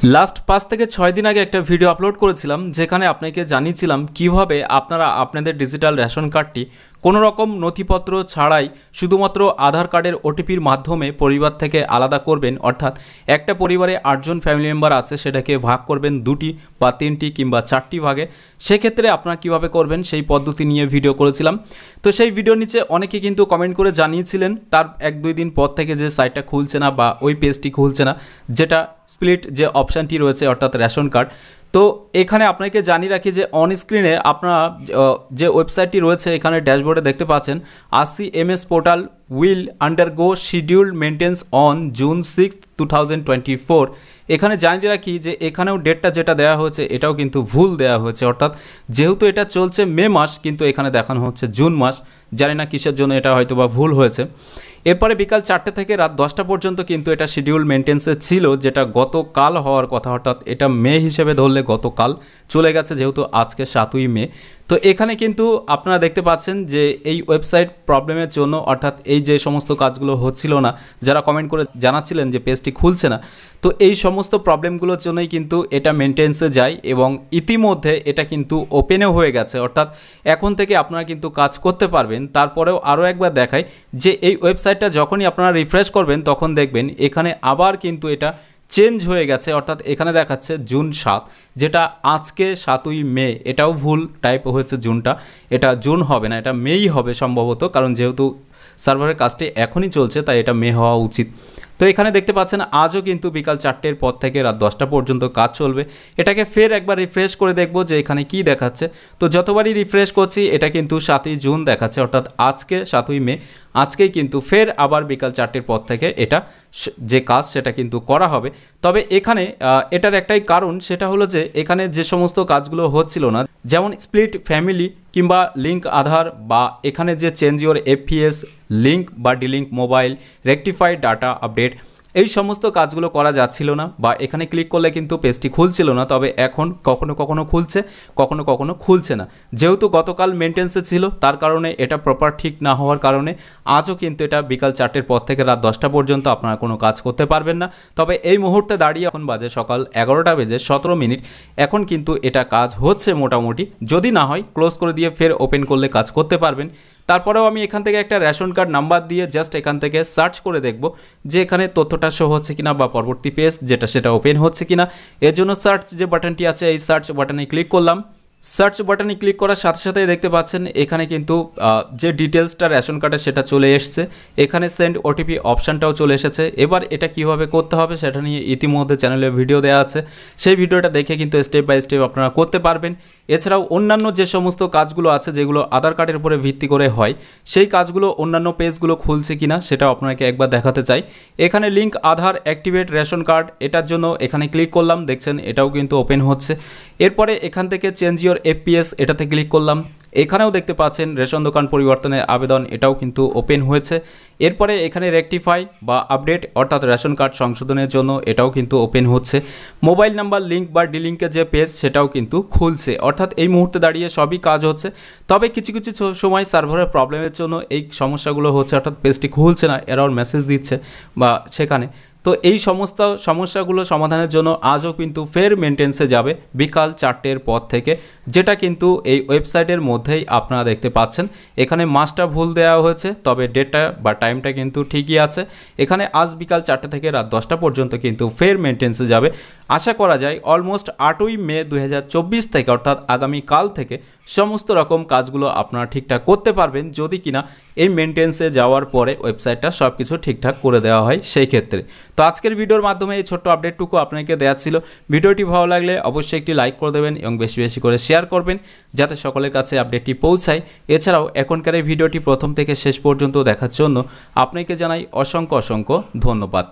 Last 5 থেকে 6 দিন আগে একটা ভিডিও আপলোড করেছিলাম যেখানে আপনাকে জানিয়েছিলাম কিভাবে আপনারা আপনাদের ডিজিটাল রেশন কার্ডটি কোনো রকম নথিপত্র ছাড়াই শুধুমাত্র আধার কার্ডের ওটিপির মাধ্যমে পরিবার থেকে আলাদা করবেন। অর্থাৎ একটা পরিবারে 8 জন ফ্যামিলি মেম্বার আছে, সেটাকে ভাগ করবেন 2টি বা 3টি কিংবা 4টি ভাগে। সেক্ষেত্রে আপনারা কিভাবে করবেন সেই পদ্ধতি নিয়ে ভিডিও করেছিলাম। তো সেই ভিডিওর নিচে অনেকে কিন্তু কমেন্ট করে জানিয়েছিলেন তার 1-2 দিন পর থেকে যে সাইটটা খুলছে না বা ওই পেজটি খুলছে না, যেটা স্প্লিট যে অপশানটি রয়েছে অর্থাৎ রেশন কার্ড। তো এখানে আপনাকে জানিয়ে রাখি যে অন স্ক্রিনে আপনারা যে ওয়েবসাইটটি রয়েছে এখানে ড্যাশবোর্ডে দেখতে পাচ্ছেন RCMS portal will undergo schedule maintenance on June 6, 2024। এখানে জানিয়ে রাখি যে এখানেও ডেটটা যেটা দেওয়া হয়েছে এটাও কিন্তু ভুল দেওয়া হয়েছে। অর্থাৎ যেহেতু এটা চলছে মে মাস, কিন্তু এখানে দেখানো হচ্ছে জুন মাস। জানি না কিসের জন্য এটা হয়তো বা ভুল হয়েছে। এরপরে বিকাল 4টে থেকে রাত 10টা পর্যন্ত কিন্তু এটা শিডিউল মেনটেন্সে ছিল, যেটা গতকাল হওয়ার কথা। অর্থাৎ এটা মে হিসেবে ধরলে গতকাল চলে গেছে, যেহেতু আজকে 7ই মে। তো এখানে কিন্তু আপনারা দেখতে পাচ্ছেন যে এই ওয়েবসাইট প্রবলেমের জন্য, অর্থাৎ এই যে সমস্ত কাজগুলো হচ্ছিল না, যারা কমেন্ট করে জানাচ্ছিলেন যে পেজটি খুলছে না, তো এই সমস্ত প্রবলেমগুলোর জন্যই কিন্তু এটা মেনটেন্সে যায় এবং ইতিমধ্যে এটা কিন্তু ওপেনও হয়ে গেছে। অর্থাৎ এখন থেকে আপনারা কিন্তু কাজ করতে পারবেন। তারপরেও আরও একবার দেখাই যে এই ওয়েবসাইটটা যখনই আপনারা রিফ্রেশ করবেন তখন দেখবেন এখানে আবার কিন্তু এটা চেঞ্জ হয়ে গেছে। অর্থাৎ এখানে দেখাচ্ছে জুন 7, যেটা আজকে 7ই মে। এটাও ভুল টাইপ হয়েছে, জুনটা, এটা জুন হবে না, এটা মেই হবে সম্ভবত, কারণ যেহেতু সার্ভারের কাজটি এখনই চলছে তাই এটা মে হওয়া উচিত। তো এখানে দেখতে পাচ্ছেন আজও কিন্তু বিকাল 4টের পর থেকে রাত 10টা পর্যন্ত কাজ চলবে। এটাকে ফের একবার রিফ্রেশ করে দেখব যে এখানে কি দেখাচ্ছে। তো যতবারই রিফ্রেশ করছি এটা কিন্তু 7ই জুন দেখাচ্ছে, অর্থাৎ আজকে 7ই মে। আজকেই কিন্তু ফের আবার বিকাল 4টের পর থেকে এটা যে কাজ সেটা কিন্তু করা হবে। তবে এখানে এটার একটাই কারণ, সেটা হলো যে এখানে যে সমস্ত কাজগুলো হচ্ছিল না, যেমন স্প্লিট ফ্যামিলি কিংবা লিঙ্ক আধার, বা এখানে যে চেঞ্জ ইওর FPS লিঙ্ক বা ডিলিঙ্ক মোবাইল, রেকটিফাইড ডাটা আপডেট, এই সমস্ত কাজগুলো করা যাচ্ছিল না, বা এখানে ক্লিক করলে কিন্তু পেজটি খুলছিল না। তবে এখন কখনো কখনো খুলছে, কখনো কখনো খুলছে না। যেহেতু গতকাল মেনটেন্সে ছিল তার কারণে এটা প্রপার ঠিক না হওয়ার কারণে আজও কিন্তু এটা বিকাল 4টের পর থেকে রাত 10টা পর্যন্ত আপনারা কোনো কাজ করতে পারবেন না। তবে এই মুহূর্তে দাঁড়িয়ে এখন বাজে সকাল 11টা বেজে 17 মিনিট। এখন কিন্তু এটা কাজ হচ্ছে মোটামুটি। যদি না হয় ক্লোজ করে দিয়ে ফের ওপেন করলে কাজ করতে পারবেন। তারপরেও আমি এখান থেকে একটা রেশন কার্ড নাম্বার দিয়ে জাস্ট এখান থেকে সার্চ করে দেখব যে এখানে তথ্যটা শো হচ্ছে কিনা বা পরবর্তী পেজ যেটা সেটা ওপেন হচ্ছে কিনা। এর জন্য সার্চ যে বাটনটি আছে এই সার্চ বাটনে ক্লিক করলাম। সার্চ বাটনে ক্লিক করার সাথে সাথে দেখতে পাচ্ছেন এখানে কিন্তু যে ডিটেলসটা রেশন কার্ডের সেটা চলে এসছে। এখানে সেন্ড ওটিপি অপশানটাও চলে এসেছে। এবার এটা কিভাবে করতে হবে সেটা নিয়ে ইতিমধ্যে চ্যানেলে ভিডিও দেওয়া আছে, সেই ভিডিওটা দেখে কিন্তু স্টেপ বাই স্টেপ আপনারা করতে পারবেন। এছাড়াও অন্যান্য যে সমস্ত কাজগুলো আছে যেগুলো আধার কার্ডের উপরে ভিত্তি করে হয়, সেই কাজগুলো অন্যান্য পেজগুলো খুলছে কিনা সেটাও আপনাকে একবার দেখাতে চাই। এখানে লিঙ্ক আধার অ্যাক্টিভেট রেশন কার্ড, এটার জন্য এখানে ক্লিক করলাম, দেখছেন এটাও কিন্তু ওপেন হচ্ছে। এরপরে এখান থেকে চেঞ্জ ইওর FPS এটাতে ক্লিক করলাম। এখানেও দেখতে পাচ্ছেন রেশন দোকান পরিবর্তনের আবেদন, এটাও কিন্তু ওপেন হয়েছে। এরপরে এখানে রেকটিফাই বা আপডেট অর্থাৎ রেশন কার্ড সংশোধনের জন্য এটাও কিন্তু ওপেন হচ্ছে। মোবাইল নাম্বার লিঙ্ক বা ডিলিঙ্কের যে পেজ সেটাও কিন্তু খুলছে। অর্থাৎ এই মুহূর্তে দাঁড়িয়ে সবই কাজ হচ্ছে। তবে কিছু কিছু সময় সার্ভারের প্রবলেমের জন্য এই সমস্যাগুলো হচ্ছে, অর্থাৎ পেজটি খুলছে না, এরর মেসেজ দিচ্ছে বা সেখানে। তো এই সমস্ত সমস্যাগুলো সমাধানের জন্য আজও কিন্তু ফের মেনটেন্সে যাবে বিকাল 4টের পর থেকে, যেটা কিন্তু এই ওয়েবসাইটের মধ্যেই আপনারা দেখতে পাচ্ছেন। এখানে মাসটা ভুল দেওয়া হয়েছে, তবে ডেটটা বা টাইমটা কিন্তু ঠিকই আছে। এখানে আজ বিকাল 4টে থেকে রাত 10টা পর্যন্ত কিন্তু ফের মেনটেন্সে যাবে। আশা করা যায় অলমোস্ট 8ই মে 2024 থেকে, অর্থাৎ আগামীকাল থেকে সমস্ত রকম কাজগুলো আপনারা ঠিকঠাক করতে পারবেন, যদি কিনা এই মেনটেন্সে যাওয়ার পরে ওয়েবসাইটটা সব কিছু ঠিকঠাক করে দেওয়া হয় সেই ক্ষেত্রে। তো আজকের ভিডিওর মাধ্যমে এই ছোট্ট আপডেটটুকু আপনাকে দেওয়া ছিল। ভিডিওটি ভালো লাগলে অবশ্যই একটি লাইক করে দেবেন এবং বেশি বেশি করে শেয়ার করবেন যাতে সকলের কাছে আপডেটটি পৌঁছায়। এছাড়াও এখনকার এই ভিডিওটি প্রথম থেকে শেষ পর্যন্ত দেখার জন্য আপনাকে জানাই অসংখ্য অসংখ্য ধন্যবাদ।